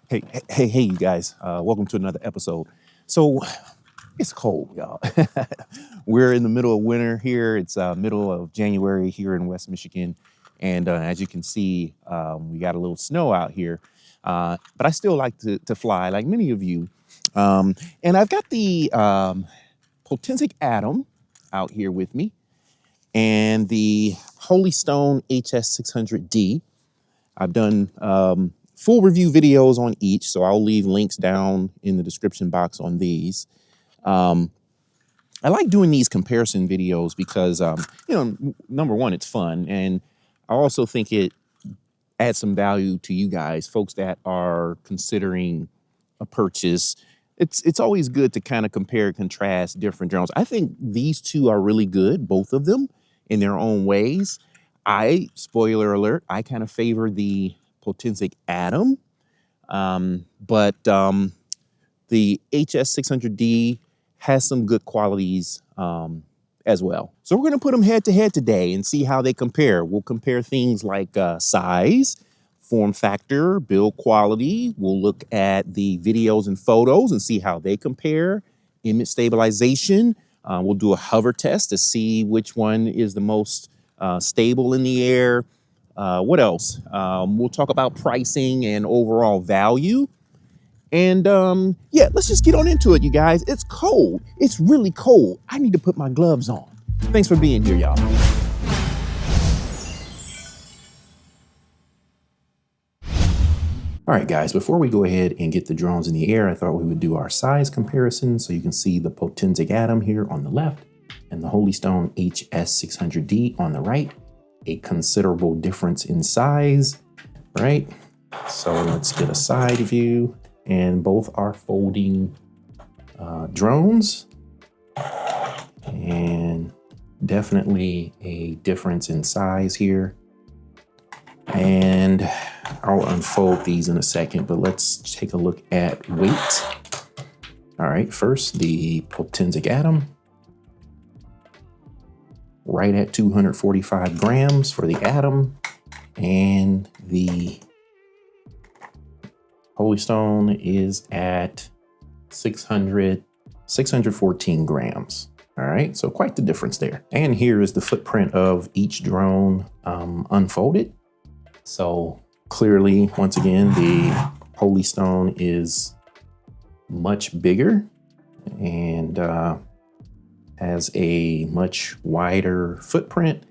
Hey, you guys. Welcome to another episode. So it's cold, y'all. We're in the middle of winter here. It's middle of January here in West Michigan. And as you can see, we got a little snow out here. But I still like to fly, like many of you. And I've got the Potensic Atom out here with me and the Holystone HS600D. I've done full review videos on each, so I'll leave links down in the description box on these. I like doing these comparison videos because, number one, it's fun, and I also think it adds some value to you guys, folks that are considering a purchase. It's always good to kind of compare and contrast different drones. I think these two are really good, both of them, in their own ways. Spoiler alert, I kind of favor the Potensic Atom, but the HS600D has some good qualities as well. So we're going to put them head to head today and see how they compare. We'll compare things like size, form factor, build quality. We'll look at the videos and photos and see how they compare. Image stabilization. We'll do a hover test to see which one is the most stable in the air. What else? We'll talk about pricing and overall value. And yeah, let's just get on into it, you guys. It's cold. It's really cold. I need to put my gloves on. Thanks for being here, y'all. All right, guys, before we go ahead and get the drones in the air, I thought we would do our size comparison. So you can see the Potensic Atom here on the left and the Holystone HS600D on the right. A considerable difference in size, right? So let's get a side view, and both are folding drones, and definitely a difference in size here. And I'll unfold these in a second, but let's take a look at weight. All right, first the Potensic Atom, right at 245 grams for the Atom, and the Holystone is at 614 grams. All right, so quite the difference there. And here is the footprint of each drone unfolded. So clearly, once again, the Holystone is much bigger and has a much wider footprint.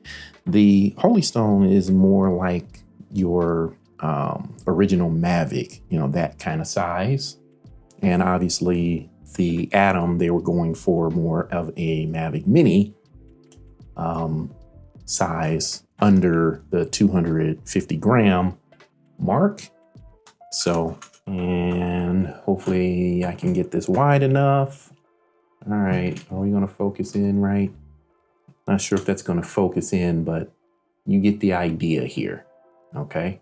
The Holystone is more like your original Mavic, that kind of size. And obviously the Atom, they were going for more of a Mavic Mini size, under the 250 gram mark. So, and hopefully I can get this wide enough. All right, are we gonna focus in right? Not sure if that's gonna focus in, but you get the idea here, okay?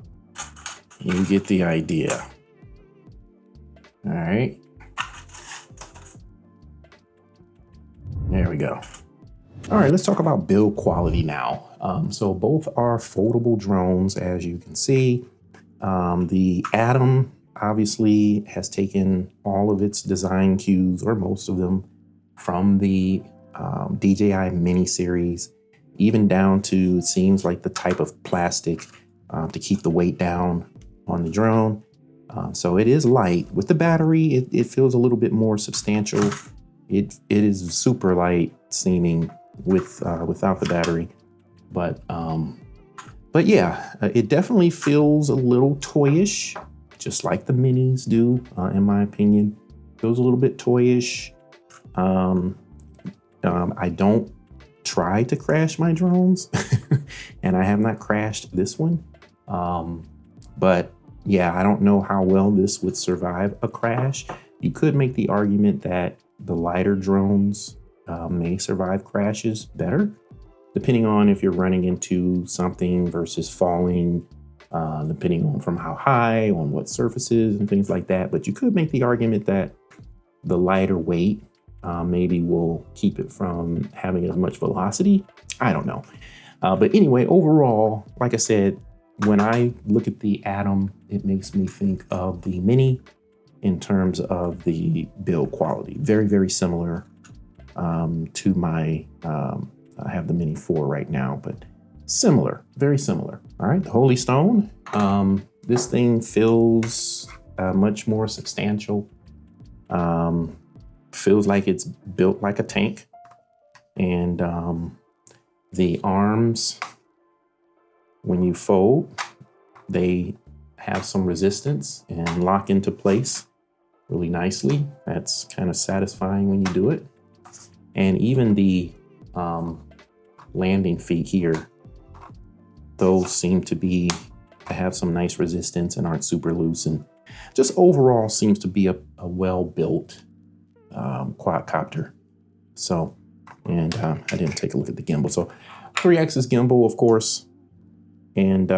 You get the idea. All right. There we go. All right, let's talk about build quality now. So both are foldable drones, as you can see. The Atom obviously has taken all of its design cues, or most of them, from the DJI Mini series, even down to, it seems like, the type of plastic to keep the weight down on the drone. So it is light. With the battery, it feels a little bit more substantial. It is super light seeming without the battery, but yeah, it definitely feels a little toyish, just like the minis do, in my opinion. Feels a little bit toyish. I don't try to crash my drones, and I have not crashed this one. But yeah, I don't know how well this would survive a crash. You could make the argument that the lighter drones may survive crashes better, depending on if you're running into something versus falling, depending on from how high, on what surfaces and things like that. But you could make the argument that the lighter weight maybe will keep it from having as much velocity. I don't know. But anyway, overall, like I said, when I look at the Atom, it makes me think of the Mini in terms of the build quality. Very, very similar to my, I have the Mini 4 right now, but similar, very similar. All right, the Holystone. This thing feels much more substantial. Feels like it's built like a tank. And the arms, when you fold, they have some resistance and lock into place really nicely. That's kind of satisfying when you do it. And even the landing feet here, those seem to have some nice resistance and aren't super loose, and just overall seems to be a well-built quadcopter. So, and I didn't take a look at the gimbal. So 3-axis gimbal, of course, and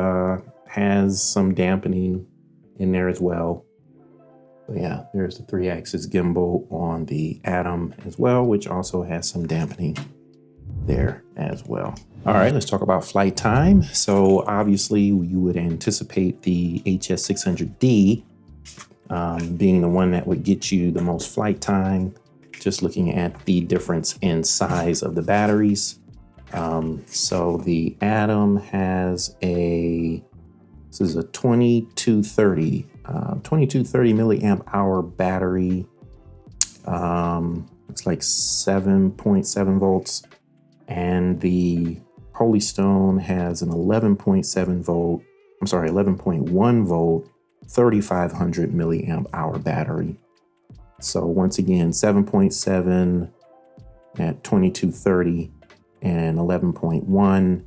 has some dampening in there as well. But yeah, there's the 3-axis gimbal on the Atom as well, which also has some dampening there as well. All right, let's talk about flight time. So obviously you would anticipate the HS600D being the one that would get you the most flight time, just looking at the difference in size of the batteries. So the Atom has this is a 2230 milliamp hour battery. It's like 7.7 volts. And the Holystone has an 11.1 volt, 3500 milliamp hour battery. So once again, 7.7 at 2230 and 11.1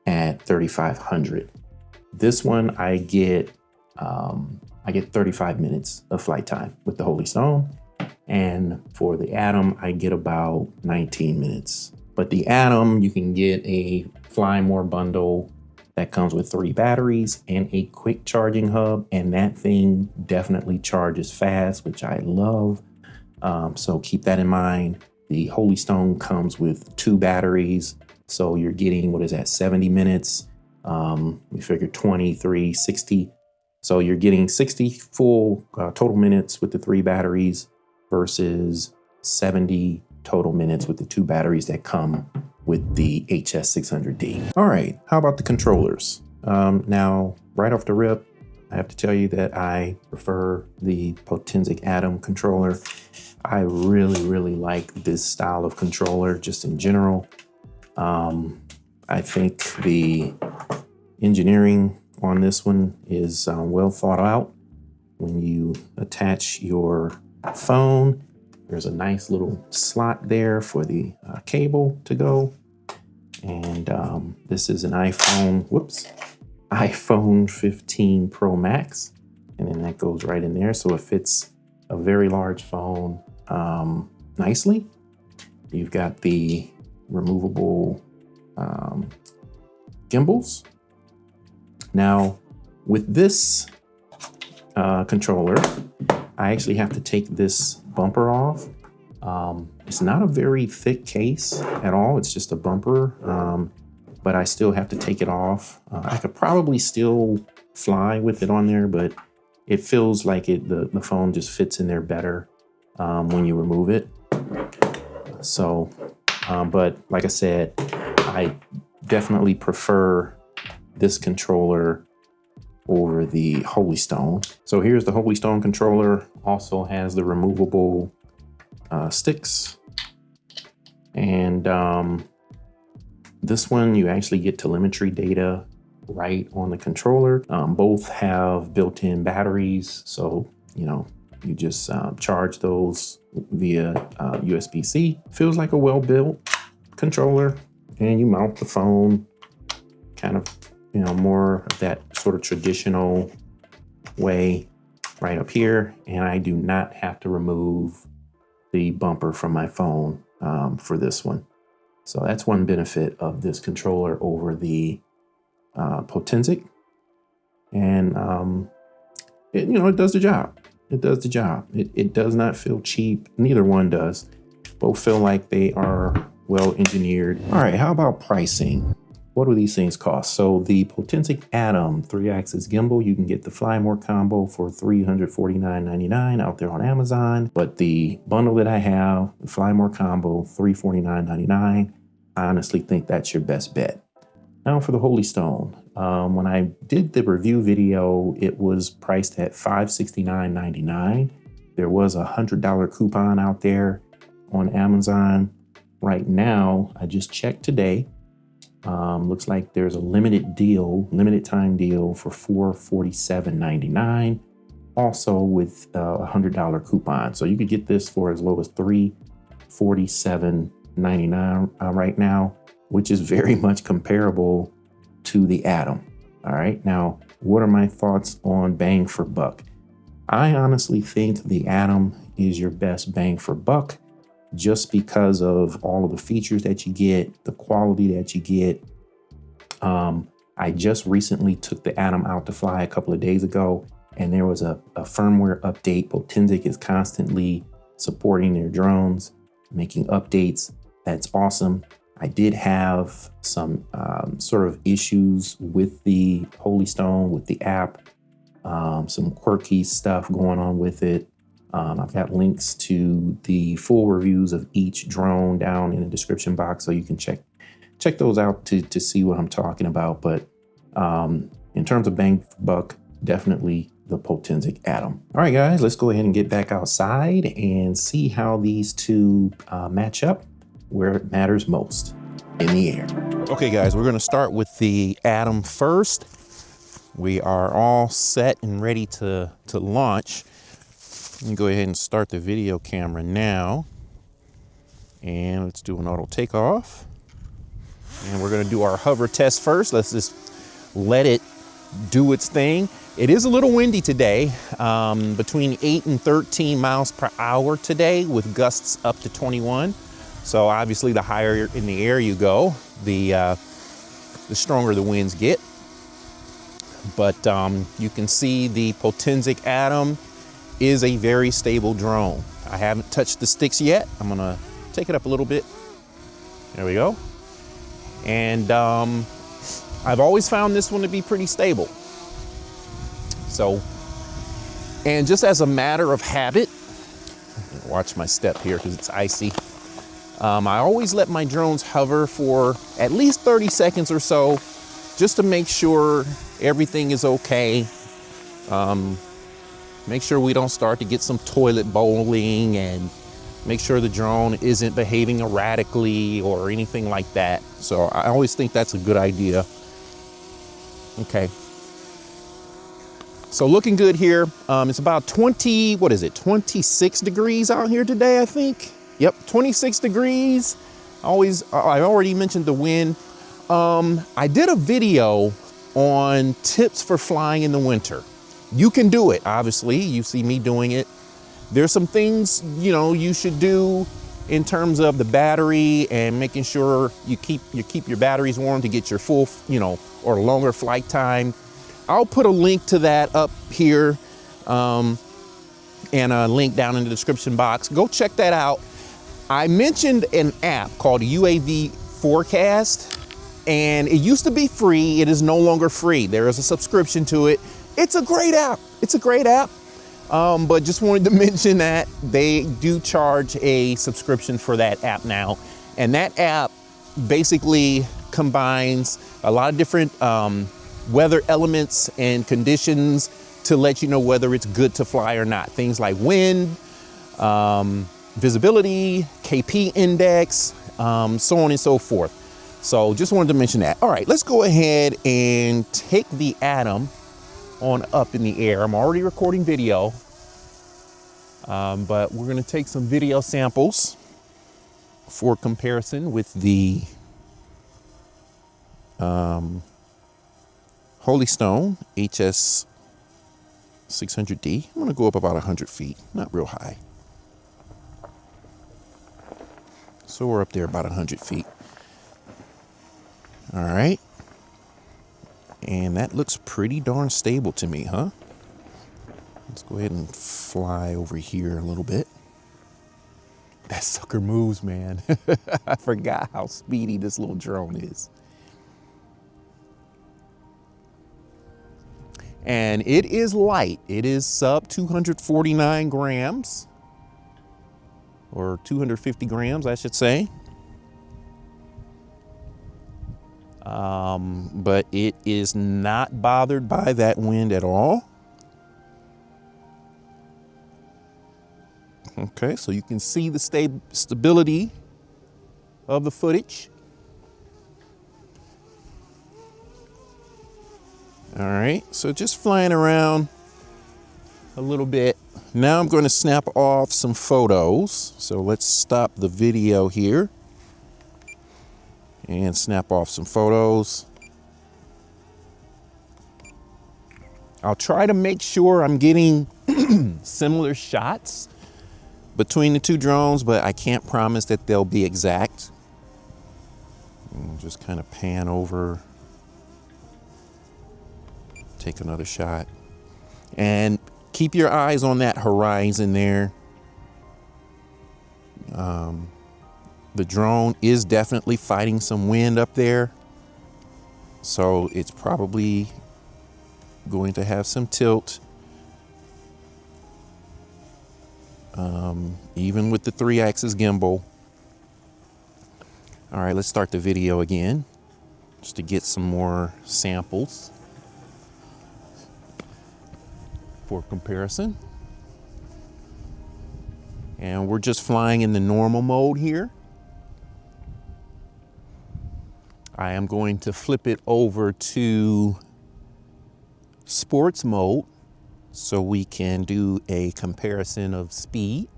at 3500. This one I get 35 minutes of flight time with the Holystone, and for the Atom I get about 19 minutes. But the Atom, you can get a Fly More bundle that comes with 3 batteries and a quick charging hub, and that thing definitely charges fast, which I love. So keep that in mind. The Holystone comes with 2 batteries, so you're getting, what is that, 70 minutes? We figure 23, 60. So you're getting 60 full total minutes with the 3 batteries versus 70 total minutes with the 2 batteries that come with the HS600D. All right, how about the controllers? Now, right off the rip, I have to tell you that I prefer the Potensic Atom controller. I really, really like this style of controller just in general. I think the engineering on this one is well thought out. When you attach your phone, there's a nice little slot there for the cable to go. And this is an iPhone 15 Pro Max. And then that goes right in there. So it fits a very large phone nicely. You've got the removable gimbals. Now, with this controller, I actually have to take this bumper off. It's not a very thick case at all. It's just a bumper, but I still have to take it off. I could probably still fly with it on there, but it feels like the phone just fits in there better when you remove it. So, but like I said, I definitely prefer this controller over the Holystone. So here's the Holystone controller. Also has the removable sticks. And this one, you actually get telemetry data right on the controller. Both have built-in batteries. So, you just charge those via USB-C. Feels like a well-built controller. And you mount the phone kind of, more of that sort of traditional way right up here. And I do not have to remove the bumper from my phone for this one. So that's one benefit of this controller over the Potensic. And it does the job. It does the job. It does not feel cheap. Neither one does. Both feel like they are well engineered. All right, how about pricing? what do these things cost? So the Potensic Atom 3-axis gimbal, you can get the Fly More combo for $349.99 out there on Amazon. But the bundle that I have, the Fly More combo, $349.99, I honestly think that's your best bet. Now for the Holystone. When I did the review video, it was priced at $569.99. There was a $100 coupon out there on Amazon. Right now, I just checked today. Looks like there's a limited time deal for $447.99. Also with a $100 coupon. So you could get this for as low as $347.99 right now, which is very much comparable to the Atom. All right, now, what are my thoughts on bang for buck? I honestly think the Atom is your best bang for buck just because of all of the features that you get, the quality that you get. I just recently took the Atom out to fly a couple of days ago, and there was a firmware update. Potensic is constantly supporting their drones, making updates. That's awesome. I did have some sort of issues with the Holystone, with the app, some quirky stuff going on with it. I've got links to the full reviews of each drone down in the description box, so you can check those out to see what I'm talking about. But in terms of bang for buck, definitely the Potensic Atom. All right, guys, let's go ahead and get back outside and see how these two match up where it matters most, in the air. Okay, guys, we're gonna start with the Atom first. We are all set and ready to launch. Let me go ahead and start the video camera now. And let's do an auto takeoff. And we're gonna do our hover test first. Let's just let it do its thing. It is a little windy today, between 8 and 13 miles per hour today, with gusts up to 21. So obviously the higher in the air you go, the stronger the winds get. But you can see the Potensic Atom is a very stable drone. I haven't touched the sticks yet. I'm gonna take it up a little bit. There we go. And I've always found this one to be pretty stable. So, and just as a matter of habit, watch my step here because it's icy. I always let my drones hover for at least 30 seconds or so, just to make sure everything is okay. Make sure we don't start to get some toilet bowling, and make sure the drone isn't behaving erratically or anything like that. So I always think that's a good idea. Okay. So looking good here. It's about 26 degrees out here today, I think. Yep, 26 degrees. I already mentioned the wind. I did a video on tips for flying in the winter. You can do it, obviously. You see me doing it. There's some things, you should do in terms of the battery and making sure you keep your batteries warm to get your full, or longer flight time. I'll put a link to that up here, and a link down in the description box. Go check that out. I mentioned an app called UAV Forecast, and it used to be free. It is no longer free. There is a subscription to it. It's a great app. But just wanted to mention that they do charge a subscription for that app now. And that app basically combines a lot of different weather elements and conditions to let you know whether it's good to fly or not. Things like wind, visibility, KP index, so on and so forth. So just wanted to mention that. All right, let's go ahead and take the Atom on up in the air. I'm already recording video, but we're gonna take some video samples for comparison with the Holystone HS600D. I'm gonna go up about 100 feet, not real high. So we're up there about 100 feet. All right. And that looks pretty darn stable to me, huh? Let's go ahead and fly over here a little bit. That sucker moves, man. I forgot how speedy this little drone is. And it is light. It is sub 249 grams, or 250 grams, I should say. But it is not bothered by that wind at all. Okay, so you can see the stability of the footage. All right, so just flying around a little bit. Now I'm going to snap off some photos. So let's stop the video here and snap off some photos. I'll try to make sure I'm getting similar shots between the two drones, but I can't promise that they'll be exact. And just kind of pan over, take another shot, and keep your eyes on that horizon there. The drone is definitely fighting some wind up there, so it's probably going to have some tilt. Even with the 3-axis gimbal. All right, let's start the video again, just to get some more samples for comparison. And we're just flying in the normal mode here. I am going to flip it over to sports mode so we can do a comparison of speed.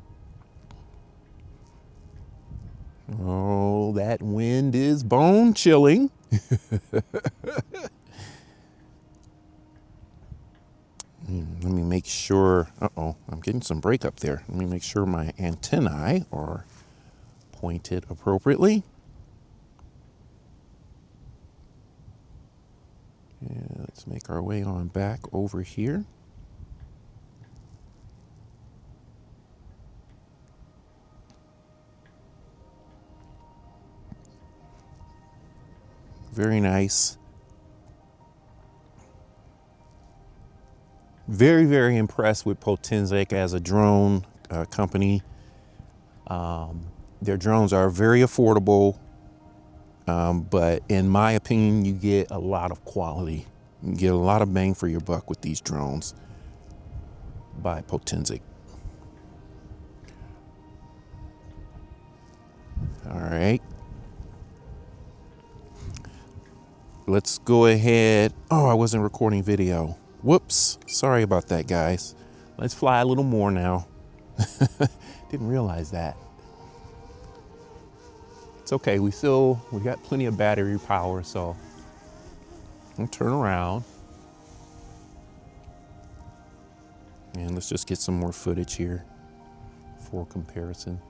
Oh, that wind is bone chilling. Let me make sure, uh-oh, I'm getting some break up there. Let me make sure my antennae are pointed appropriately. Yeah, let's make our way on back over here. Very nice. Very, very impressed with Potensic as a drone company. Their drones are very affordable, but in my opinion, you get a lot of quality. You get a lot of bang for your buck with these drones by Potensic. All right. Let's go ahead. Oh, I wasn't recording video. Whoops. Sorry about that, guys. Let's fly a little more now. Didn't realize that. It's okay. We got plenty of battery power, so I'll turn around. And let's just get some more footage here for comparison.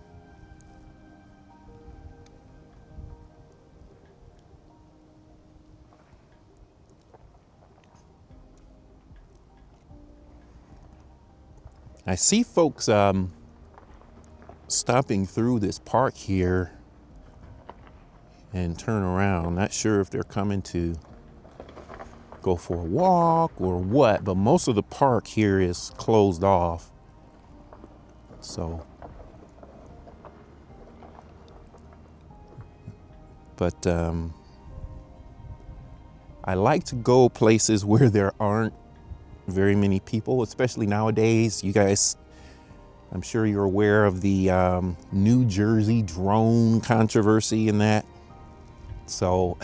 I see folks stopping through this park here and turn around. Not sure if they're coming to go for a walk or what, but most of the park here is closed off. So, but I like to go places where there aren't very many people, especially nowadays. You guys, I'm sure you're aware of the New Jersey drone controversy and that. So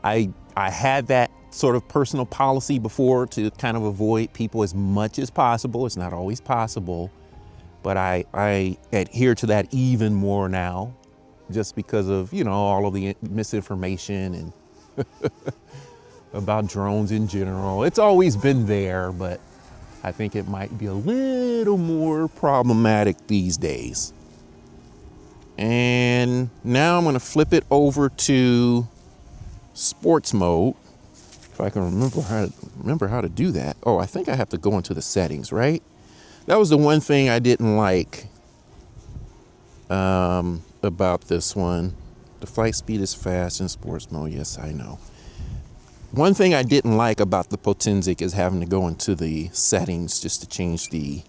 I had that sort of personal policy before to kind of avoid people as much as possible. It's not always possible, but I adhere to that even more now, just because of, you know, all of the misinformation and about drones in general. It's always been there, but I think it might be a little more problematic these days. And now I'm going to flip it over to sports mode. If I can remember how to do that. Oh, I think I have to go into the settings, right? That was the one thing I didn't like about this one. The flight speed is fast in sports mode. Yes, I know. One thing I didn't like about the Potensic is having to go into the settings just to change the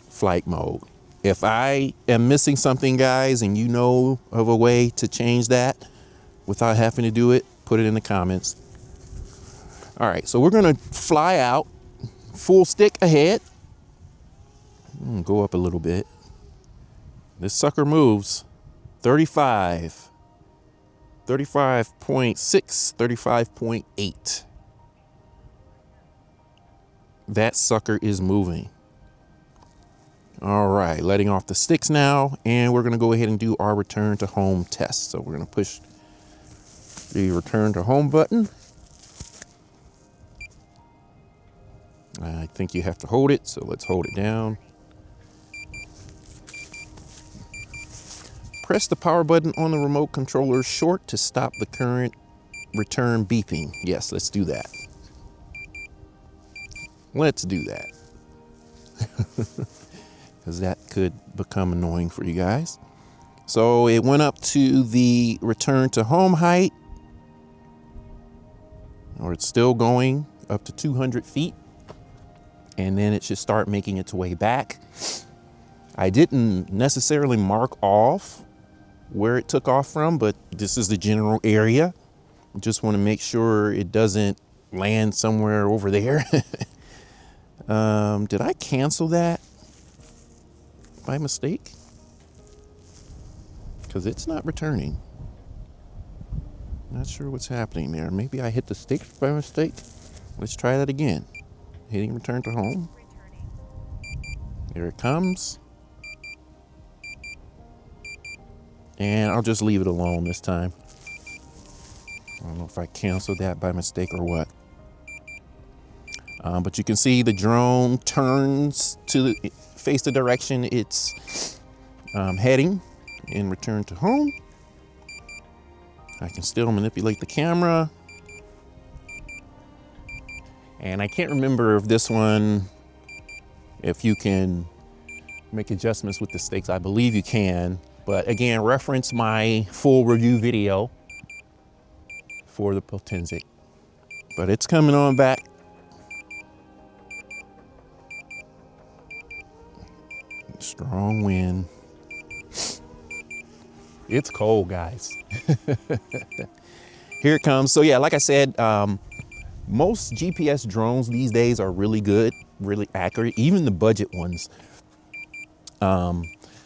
flight mode. If I am missing something, guys, and you know of a way to change that without having to do it, put it in the comments. All right, so we're gonna fly out, full stick ahead. Go up a little bit. This sucker moves 35, 35.6, 35.8. That sucker is moving. All right, letting off the sticks now, and we're gonna go ahead and do our return to home test. So we're gonna push the return to home button. I think you have to hold it, so let's hold it down. Press the power button on the remote controller short to stop the current return beeping. Yes, let's do that. Let's do that. Because that could become annoying for you guys. So it went up to the return to home height, or it's still going up to 200 feet. And then it should start making its way back. I didn't necessarily mark off where it took off from, but this is the general area. Just want to make sure it doesn't land somewhere over there. Did I cancel that by mistake? Because it's not returning. Not sure what's happening there. Maybe I hit the stick by mistake. Let's try that again. Hitting return to home. There it comes. And I'll just leave it alone this time. I don't know if I canceled that by mistake or what. But you can see the drone turns to face the direction it's heading in return to home. I can still manipulate the camera. And I can't remember if this one, if you can make adjustments with the stakes. I believe you can, but again, reference my full review video for the Potensic. But it's coming on back. Strong wind. It's cold, guys. Here it comes. So yeah, like I said, most GPS drones these days are really good, really accurate, even the budget ones.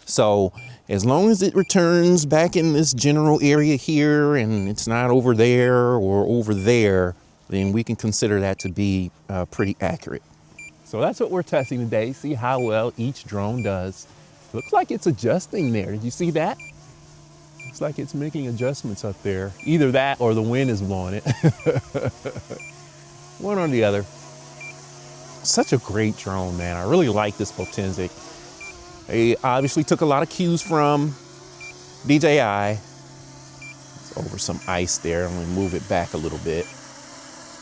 So as long as it returns back in this general area here and it's not over there or over there, then we can consider that to be pretty accurate. So that's what we're testing today. See how well each drone does. Looks like it's adjusting there. Did you see that? Looks like it's making adjustments up there. Either that or the wind is blowing it. One or the other. Such a great drone, man. I really like this Potensic. They obviously took a lot of cues from DJI. It's over some ice there. I'm gonna move it back a little bit.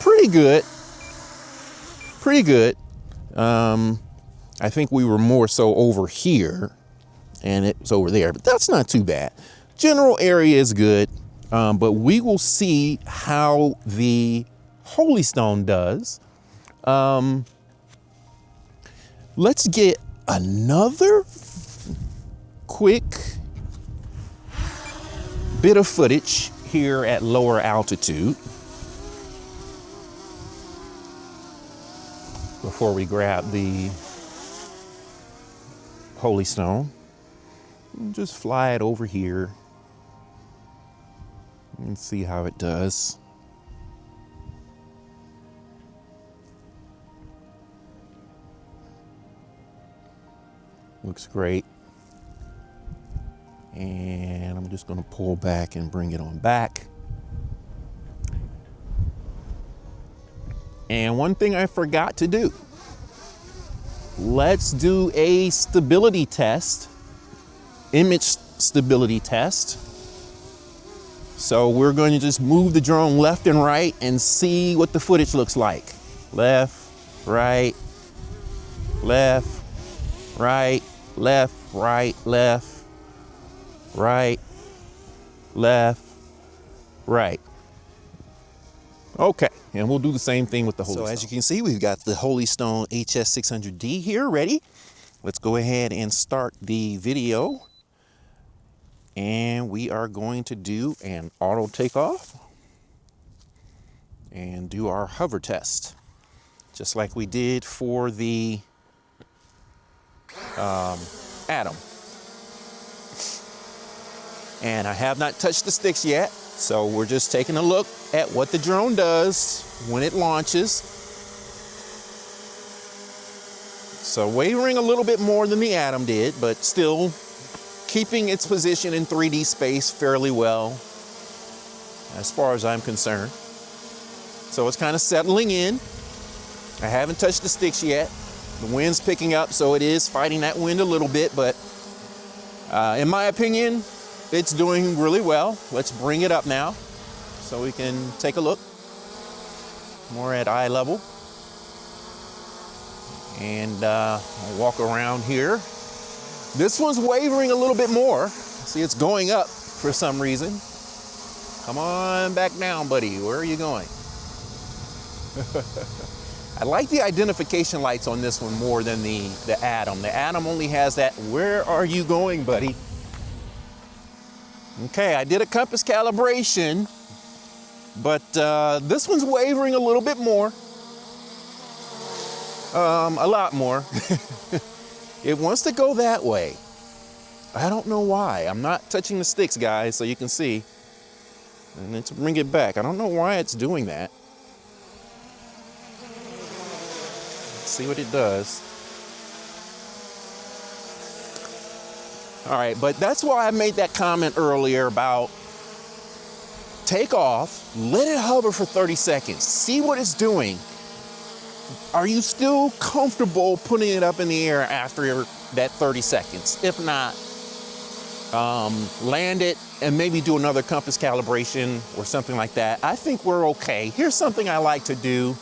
Pretty good. Pretty good. I think we were more so over here and it was over there, but that's not too bad. General area is good, but we will see how the Holystone does. Let's get another quick bit of footage here at lower altitude before we grab the Holystone. Just fly it over here and see how it does. Looks great. And I'm just going to pull back and bring it on back. And one thing I forgot to do. Let's do a stability test, image stability test. So we're going to just move the drone left and right and see what the footage looks like. Left, right, left, right, left, right, left, right, left, right. Okay, and we'll do the same thing with the Holystone. So as you can see, we've got the Holystone HS600D here ready. Let's go ahead and start the video. And we are going to do an auto takeoff and do our hover test, just like we did for the Atom. And I have not touched the sticks yet, so we're just taking a look at what the drone does when it launches. So wavering a little bit more than the Atom did, but still keeping its position in 3D space fairly well, as far as I'm concerned. So it's kind of settling in. I haven't touched the sticks yet. The wind's picking up, so it is fighting that wind a little bit, but in my opinion, it's doing really well. Let's bring it up now so we can take a look more at eye level. And I'll walk around here. This one's wavering a little bit more. See, it's going up for some reason. Come on back down, buddy. Where are you going? I like the identification lights on this one more than the Atom. The Atom only has that, where are you going, buddy? Okay, I did a compass calibration, but this one's wavering a little bit more. A lot more. It wants to go that way. I don't know why. I'm not touching the sticks, guys, so you can see. And let's bring it back. I don't know why it's doing that. Let's see what it does. All right, but that's why I made that comment earlier about take off, let it hover for 30 seconds, see what it's doing. Are you still comfortable putting it up in the air after that 30 seconds? If not, land it and maybe do another compass calibration or something like that. I think we're okay. Here's something I like to do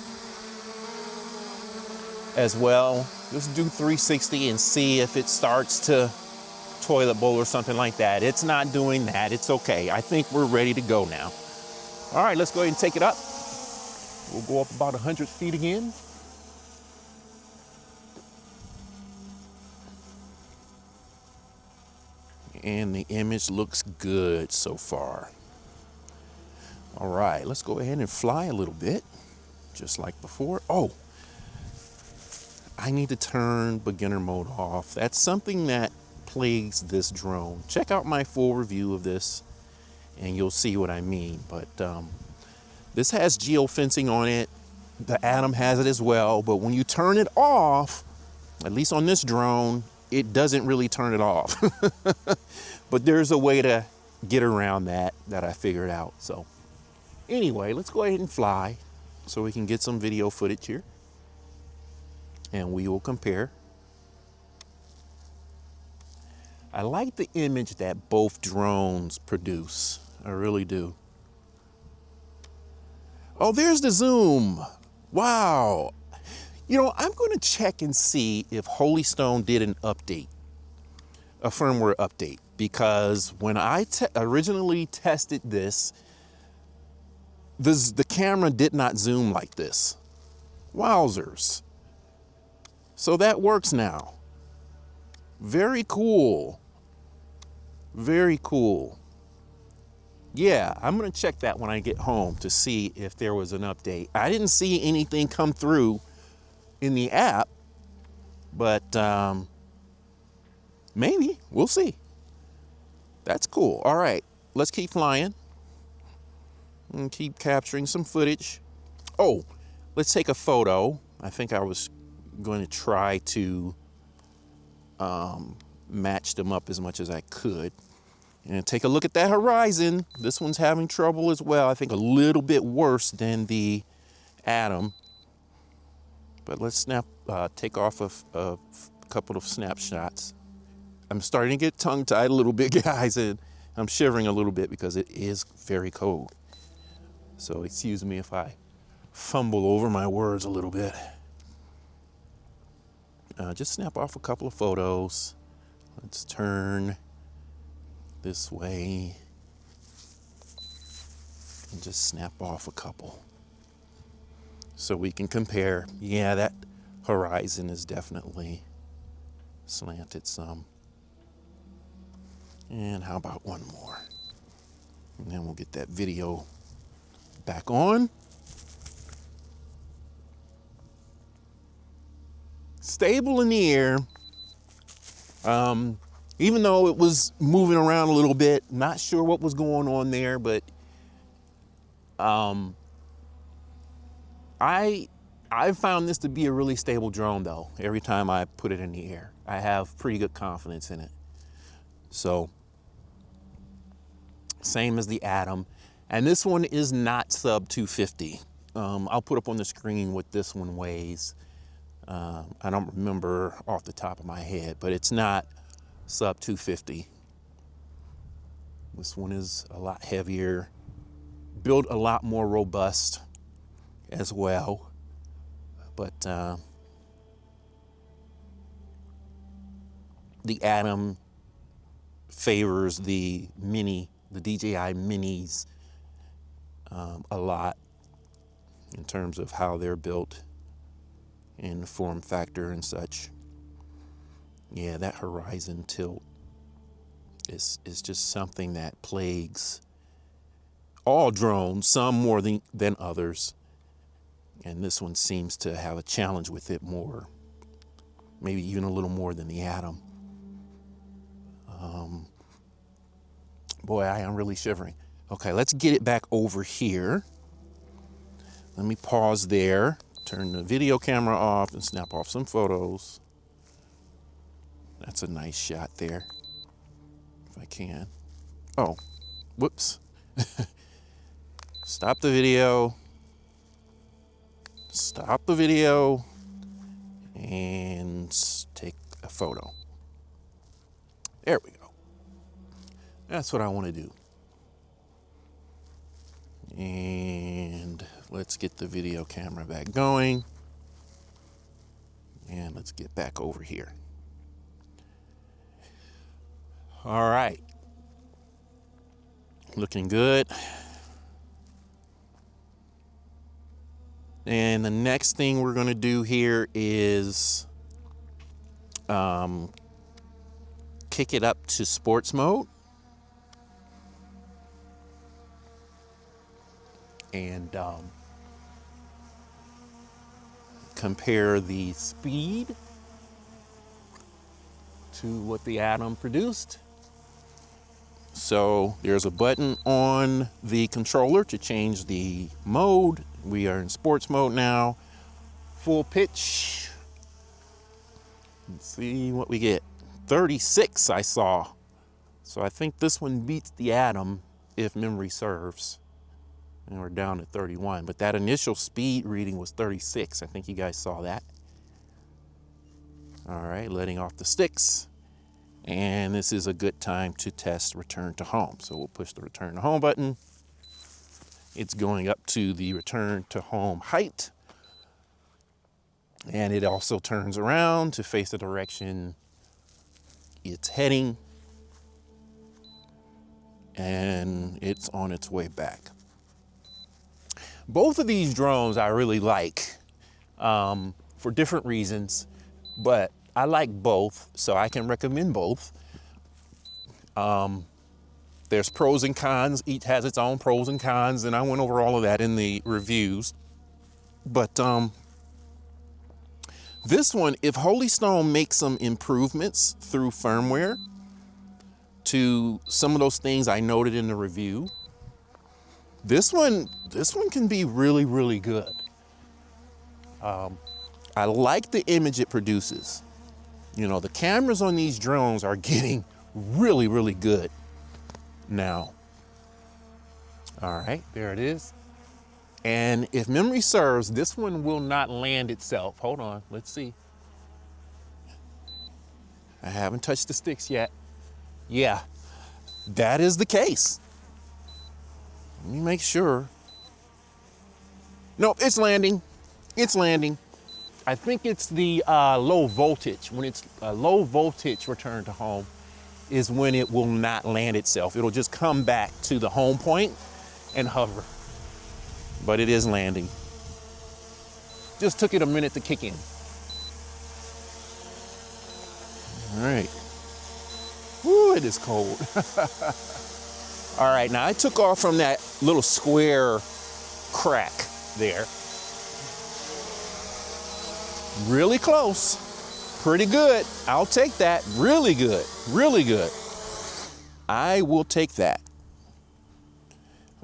as well. Just do 360 and see if it starts to toilet bowl or something like that. It's not doing that. It's okay. I think we're ready to go now. All right, let's go ahead and take it up. We'll go up about 100 feet again. And the image looks good so far. All right, let's go ahead and fly a little bit, just like before. Oh, I need to turn beginner mode off. That's something that plagues this drone. Check out my full review of this and you'll see what I mean. But this has geofencing on it. The Atom has it as well. But when you turn it off, at least on this drone, it doesn't really turn it off. But there's a way to get around that I figured out. So anyway, let's go ahead and fly so we can get some video footage here. And we will compare. I like the image that both drones produce. I really do. Oh, there's the zoom. Wow. You know, I'm going to check and see if Holystone did an update, a firmware update, because when I originally tested this, the camera did not zoom like this. Wowzers. So that works now. Very cool. Very cool. Yeah, I'm going to check that when I get home to see if there was an update. I didn't see anything come through in the app, but maybe. We'll see. That's cool. All right, let's keep flying and keep capturing some footage. Oh, let's take a photo. I think I was going to try to match them up as much as I could. And take a look at that horizon. This one's having trouble as well. I think a little bit worse than the Atom. But let's take off a couple of snapshots. I'm starting to get tongue-tied a little bit, guys, and I'm shivering a little bit because it is very cold. So excuse me if I fumble over my words a little bit. Just snap off a couple of photos. Let's turn this way and just snap off a couple. so we can compare. Yeah, that horizon is definitely slanted some. And how about one more? And then we'll get that video back on. Stable in the air. Even though it was moving around a little bit, not sure what was going on there, but I found this to be a really stable drone though. Every time I put it in the air, I have pretty good confidence in it. So same as the Atom, and this one is not sub 250. I'll put up on the screen what this one weighs. I don't remember off the top of my head, but it's not sub 250. This one is a lot heavier, built a lot more robust as well. But the Atom favors the DJI minis a lot in terms of how they're built and the form factor and such. Yeah, that horizon tilt is just something that plagues all drones, some more than others. And this one seems to have a challenge with it more, maybe even a little more than the Atom. Boy, I am really shivering. Okay, let's get it back over here. Let me pause there, turn the video camera off, and snap off some photos. That's a nice shot there, if I can. Oh, whoops. Stop the video. Stop the video and take a photo. There we go. That's what I want to do. And let's get the video camera back going. And let's get back over here. All right. Looking good. And the next thing we're going to do here is kick it up to sports mode. And compare the speed to what the Atom produced. So there's a button on the controller to change the mode. We are in sports mode now. Full pitch. Let's see what we get. 36 I saw. So I think this one beats the Atom if memory serves. And we're down to 31, but that initial speed reading was 36. I think you guys saw that. All right, letting off the sticks. And this is a good time to test return to home. So we'll push the return to home button. It's going up to the return to home height. And it also turns around to face the direction it's heading. And it's on its way back. Both of these drones I really like for different reasons, but I like both, so I can recommend both. There's pros and cons. Each has its own pros and cons, and I went over all of that in the reviews. But this one, if Holystone makes some improvements through firmware to some of those things I noted in the review, this one can be really, really good. I like the image it produces. You know, the cameras on these drones are getting really, really good now. All right, there it is. And if memory serves, this one will not land itself. Hold on, let's see. I haven't touched the sticks yet. Yeah, that is the case. Let me make sure. Nope, it's landing. It's landing. I think it's the low voltage. When it's a low voltage return to home is when it will not land itself. It'll just come back to the home point and hover. But it is landing. Just took it a minute to kick in. All right. Woo, it is cold. All right, now I took off from that little square crack there. Really close. Pretty good. I'll take that. Really good. Really good. I will take that.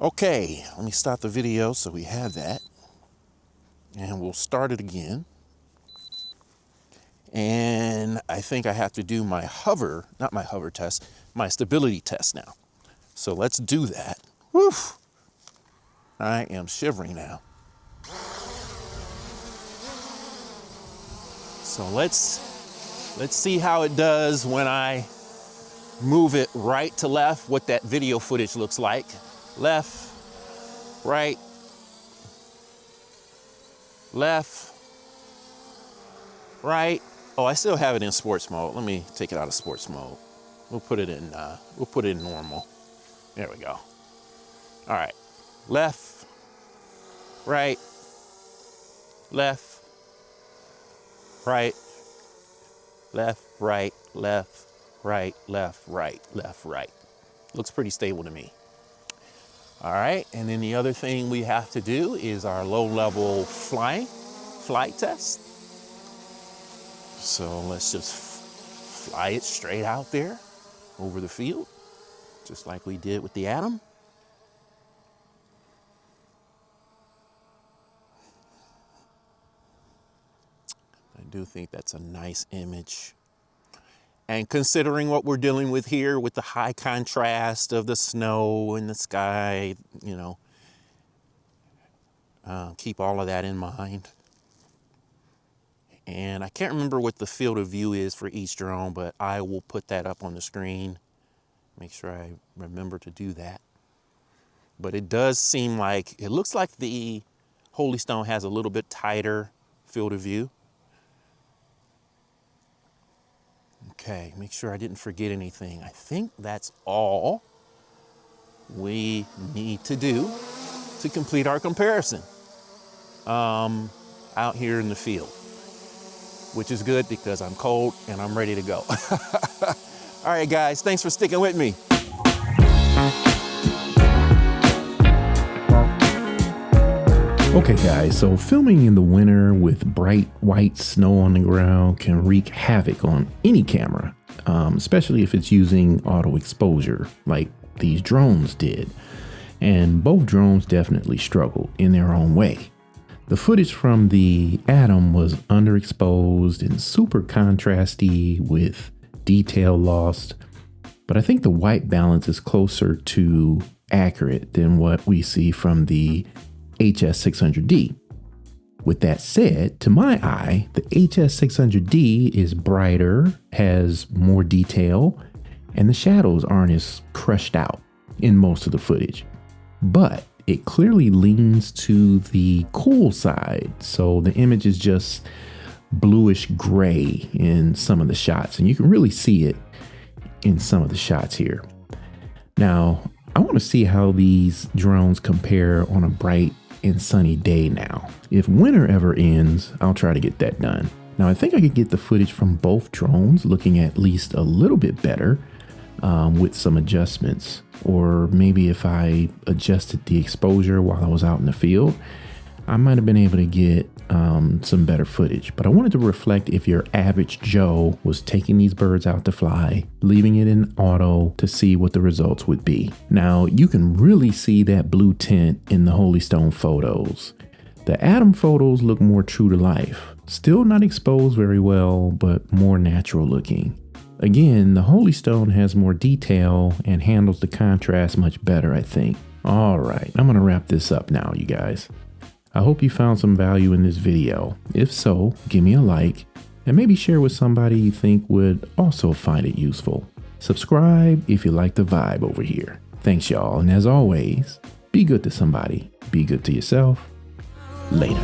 Okay, let me stop the video so we have that. And we'll start it again. And I think I have to do my hover, not my hover test, my stability test now. So let's do that. Whew. I am shivering now. So let's see how it does when I move it right to left, what that video footage looks like. Left, right, left, right. Oh, I still have it in sports mode. Let me take it out of sports mode. We'll put it in normal. There we go. All right, left, right, left, right, left, right, left, right, left, right, left, right. Looks pretty stable to me. All right, and then the other thing we have to do is our low-level flight test. So let's just fly it straight out there over the field, just like we did with the Atom. I do think that's a nice image. And considering what we're dealing with here with the high contrast of the snow and the sky, you know, keep all of that in mind. And I can't remember what the field of view is for each drone, but I will put that up on the screen. Make sure I remember to do that. But it does seem like, it looks like the Holystone has a little bit tighter field of view. Okay, make sure I didn't forget anything. I think that's all we need to do to complete our comparison out here in the field, which is good because I'm cold and I'm ready to go. All right, guys, thanks for sticking with me. Okay guys, so filming in the winter with bright white snow on the ground can wreak havoc on any camera, especially if it's using auto exposure like these drones did. And both drones definitely struggled in their own way. The footage from the Atom was underexposed and super contrasty with detail lost, but I think the white balance is closer to accurate than what we see from the HS600D. With that said, to my eye, the HS600D is brighter, has more detail, and the shadows aren't as crushed out in most of the footage. But it clearly leans to the cool side, so the image is just bluish gray in some of the shots, and you can really see it in some of the shots here. Now, I want to see how these drones compare on a bright and sunny day now. If winter ever ends, I'll try to get that done. Now, I think I could get the footage from both drones looking at least a little bit better with some adjustments, or maybe if I adjusted the exposure while I was out in the field, I might have been able to get some better footage. But I wanted to reflect if your average Joe was taking these birds out to fly, leaving it in auto to see what the results would be. Now, you can really see that blue tint in the Holystone photos. The Atom photos look more true to life. Still not exposed very well, but more natural looking. Again, the Holystone has more detail and handles the contrast much better, I think. All right, I'm gonna wrap this up now, you guys. I hope you found some value in this video. If so, give me a like and maybe share with somebody you think would also find it useful. Subscribe if you like the vibe over here. Thanks y'all, and as always, be good to somebody, be good to yourself. Later.